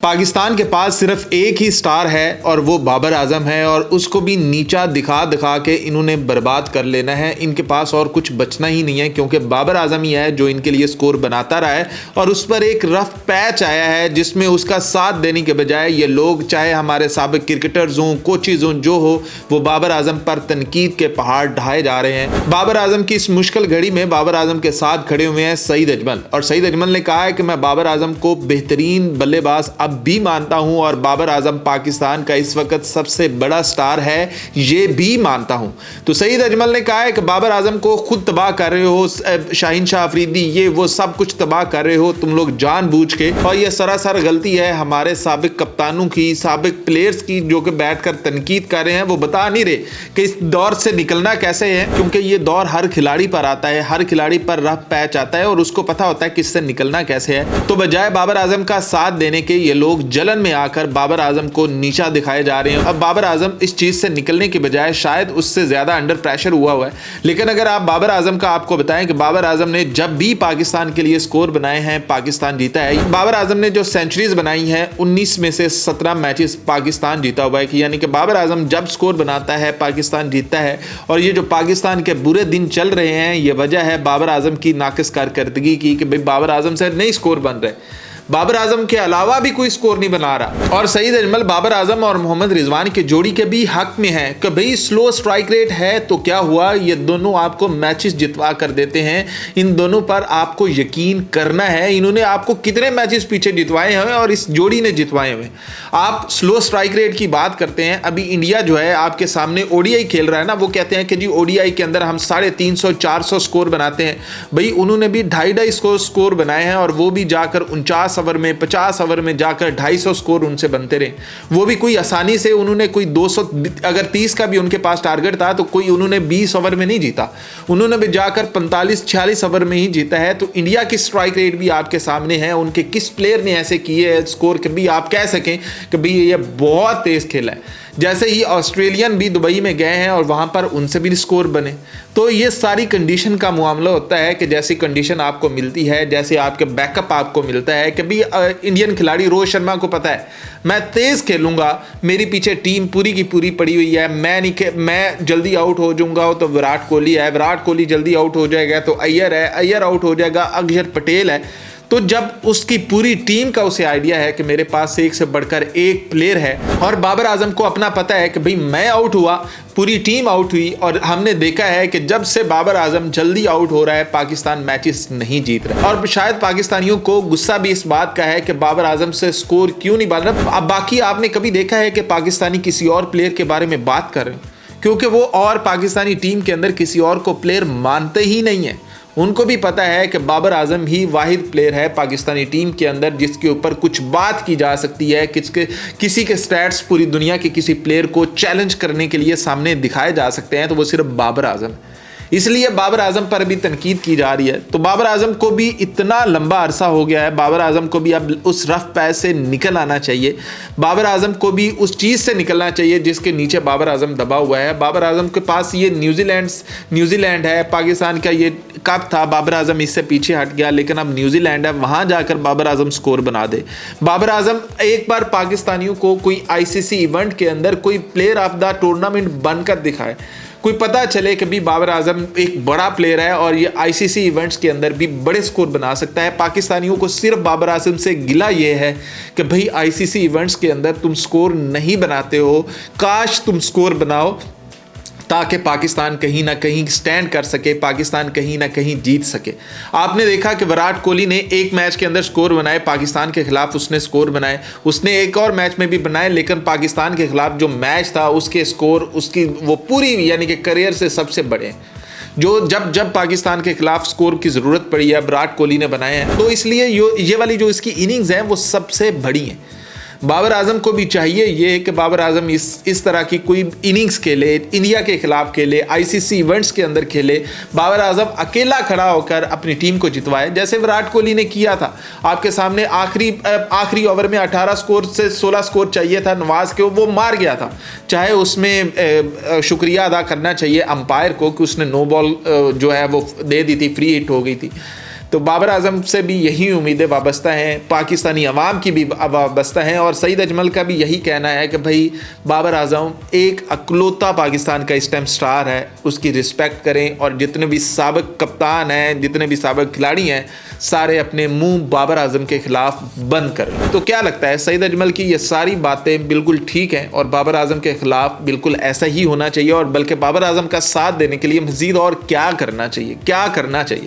पाकिस्तान के पास सिर्फ एक ही स्टार है और वो बाबर आजम है और उसको भी नीचा दिखा दिखा के इन्होंने बर्बाद कर लेना है। इनके पास और कुछ बचना ही नहीं है क्योंकि बाबर आजम ही है जो इनके लिए स्कोर बनाता रहा है और उस पर एक रफ पैच आया है जिसमें उसका साथ देने के बजाय ये लोग, चाहे हमारे साबिक क्रिकेटर्स हों, कोचेज हों, जो हो, वो बाबर आजम पर तनकीद के पहाड़ ढाए जा रहे हैं। बाबर आजम की इस मुश्किल घड़ी में बाबर आजम के साथ खड़े हुए हैं सईद अजमल, और सईद अजमल ने कहा है कि मैं बाबर आजम को बेहतरीन बल्लेबाज अब भी मानता हूं और बाबर आजम पाकिस्तान का इस वक्त सबसे बड़ा स्टार है, ये भी मानता हूं। तो सईद अजमल ने कहा है कि बाबर आजम को खुद तबाह कर रहे हो, शाहीन शाह अफरीदी, ये वो सब कुछ तबाह कर रहे हो तुम लोग जानबूझ के, और ये सरासर गलती है हमारे साबिक कप्तानों की, साबिक प्लेयर्स की, जो कि बैठकर तनकीद कर रहे हैं। वो बता नहीं रहे कि इस दौर से निकलना कैसे है, क्योंकि ये दौर हर खिलाड़ी पर आता है, हर खिलाड़ी पर रफ पैच आता है और उसको पता होता है कि इससे निकलना कैसे है। तो बजाय बाबर आजम का साथ देने के ये लोग जलन में आकर बाबर आजम को नीचा दिखाए जा रहे हैं। अब बाबर आजम इस चीज से निकलने के बजाय शायद उससे ज्यादा अंडर प्रेशर हुआ है। लेकिन अगर आप बाबर आजम का आपको बताएं कि बाबर आजम ने जब भी पाकिस्तान के लिए स्कोर बनाए हैं पाकिस्तान जीता है। बाबर आजम ने जो सेंचुरीज बनाई हैं 19 में से 17 मैचेस पाकिस्तान जीता हुआ है, कि यानी कि बाबर आजम जब स्कोर बनाता है पाकिस्तान जीतता है। और ये जो पाकिस्तान के बुरे दिन चल रहे हैं ये वजह है बाबर आजम की नाकिस कारकर्दगी की, कि भाई बाबर आजम से नहीं स्कोर बन रहे, बाबर आजम के अलावा भी कोई स्कोर नहीं बना रहा। और सईद अजमल बाबर आजम और मोहम्मद रिजवान की जोड़ी के भी हक में है कि भाई स्लो स्ट्राइक रेट है तो क्या हुआ, ये दोनों आपको मैचेस जितवा कर देते हैं, इन दोनों पर आपको यकीन करना है। इन्होंने आपको कितने मैचेस पीछे जितवाए हैं और इस जोड़ी ने जितवाए हुए। आप स्लो स्ट्राइक रेट की बात करते हैं, अभी इंडिया जो है आपके सामने ओडीआई खेल रहा है ना, वो कहते हैं कि जी ओडीआई के अंदर हम 350-400 स्कोर बनाते हैं। भाई उन्होंने भी 250 स्कोर बनाए हैं और वो भी जाकर 49 ओवर में, 50 ओवर में जाकर 250 स्कोर उनसे बनते रहे। वो भी कोई आसानी से, उन्होंने कोई 200, अगर 30 का भी उनके पास टारगेट था तो कोई उन्होंने 20 ओवर में नहीं जीता, उन्होंने भी जाकर 45-46 ओवर में ही जीता है। तो इंडिया की स्ट्राइक रेट भी आपके सामने है, उनके किस प्लेयर ने ऐसे किए है स्कोर के भी आप कह सकें कि भाई ये बहुत तेज खेला है। जैसे ही ऑस्ट्रेलियन भी दुबई में गए हैं और वहां पर उनसे भी स्कोर बने। तो ये सारी कंडीशन का मामला होता है कि जैसी कंडीशन आपको मिलती है, जैसे आपके बैकअप आपको मिलता है, कि भी इंडियन खिलाड़ी रोहित शर्मा को पता है मैं तेज खेलूंगा, मेरी पीछे टीम पूरी की पूरी पड़ी हुई है, मैं जल्दी आउट हो जाऊंगा तो विराट कोहली है, विराट कोहली जल्दी आउट हो जाएगा तो अय्यर है, अय्यर आउट हो जाएगा अक्षर पटेल है। तो जब उसकी पूरी टीम का उसे आइडिया है कि मेरे पास एक से बढ़कर एक प्लेयर है, और बाबर आजम को अपना पता है कि भाई मैं आउट हुआ, पूरी टीम आउट हुई, और हमने देखा है कि जब से बाबर आजम जल्दी आउट हो रहा है पाकिस्तान मैचेस नहीं जीत रहा। और शायद पाकिस्तानियों को गुस्सा भी इस बात का है कि बाबर आजम से स्कोर क्यों नहीं बन रहा। अब बाकी आपने कभी देखा है कि पाकिस्तानी किसी और प्लेयर के बारे में बात कर रहे हैं, क्योंकि वो और पाकिस्तानी टीम के अंदर किसी और को प्लेयर मानते ही नहीं है। उनको भी पता है कि बाबर आजम ही वाहिद प्लेयर है पाकिस्तानी टीम के अंदर जिसके ऊपर कुछ बात की जा सकती है, किसी के स्टैट्स पूरी दुनिया के किसी प्लेयर को चैलेंज करने के लिए सामने दिखाए जा सकते हैं, तो वो सिर्फ बाबर आजम। इसलिए बाबर आजम पर भी तनकीद की जा रही है। तो बाबर आजम को भी इतना लंबा अरसा हो गया है, बाबर आजम को भी अब उस रफ पैच से निकल आना चाहिए। बाबर आजम को भी उस चीज़ से निकलना चाहिए जिसके नीचे बाबर आजम दबा हुआ है। बाबर आजम के पास ये न्यूजीलैंड है, पाकिस्तान का ये कप था, बाबर आजम इससे पीछे हट गया, लेकिन अब न्यूजीलैंड है, वहाँ जाकर बाबर आजम स्कोर बना दे। बाबर आजम एक बार पाकिस्तानियों को कोई आईसीसी इवेंट के अंदर कोई प्लेयर ऑफ द टूर्नामेंट बनकर दिखाए, कोई पता चले कि भी बाबर आजम एक बड़ा प्लेयर है और ये आईसीसी इवेंट्स के अंदर भी बड़े स्कोर बना सकता है। पाकिस्तानियों को सिर्फ बाबर आजम से गिला ये है कि भाई आईसीसी इवेंट्स के अंदर तुम स्कोर नहीं बनाते हो, काश तुम स्कोर बनाओ ताकि पाकिस्तान कहीं ना कहीं स्टैंड कर सके, पाकिस्तान कहीं ना कहीं जीत सके। आपने देखा कि विराट कोहली ने एक मैच के अंदर स्कोर बनाए, पाकिस्तान के खिलाफ उसने स्कोर बनाए, उसने एक और मैच में भी बनाए, लेकिन पाकिस्तान के खिलाफ जो मैच था उसके स्कोर उसकी वो पूरी यानी कि करियर से सबसे बड़े जो जब पाकिस्तान के खिलाफ स्कोर की ज़रूरत पड़ी है विराट कोहली ने बनाए हैं। तो इसलिए ये वाली जो इसकी इनिंग्स हैं वो सबसे बड़ी हैं। बाबर आजम को भी चाहिए ये कि बाबर आजम इस तरह की कोई इनिंग्स खेले, इंडिया के खिलाफ खेले, आईसीसी इवेंट्स के अंदर खेले, बाबर आजम अकेला खड़ा होकर अपनी टीम को जितवाए, जैसे विराट कोहली ने किया था। आपके सामने आखिरी ओवर में 18 स्कोर से 16 स्कोर चाहिए था नवाज के, वो मार गया था। चाहे उसमें शुक्रिया अदा करना चाहिए अंपायर को कि उसने नो बॉल जो है वो दे दी थी, फ्री हिट हो गई थी। तो बाबर आजम से भी यही उम्मीदें वाबस्ता हैं, पाकिस्तानी अवाम की भी वाबस्ता हैं, और सईद अजमल का भी यही कहना है कि भाई बाबर आजम एक अकलौता पाकिस्तान का इस टाइम स्टार है, उसकी रिस्पेक्ट करें, और जितने भी साबिक कप्तान हैं, जितने भी साबिक खिलाड़ी हैं, सारे अपने मुंह बाबर आजम के खिलाफ बंद करें। तो क्या लगता है, सईद अजमल की ये सारी बातें बिल्कुल ठीक हैं और बाबर आजम के खिलाफ बिल्कुल ऐसा ही होना चाहिए, और बल्कि बाबर आजम का साथ देने के लिए मजीद और क्या करना चाहिए, क्या करना चाहिए?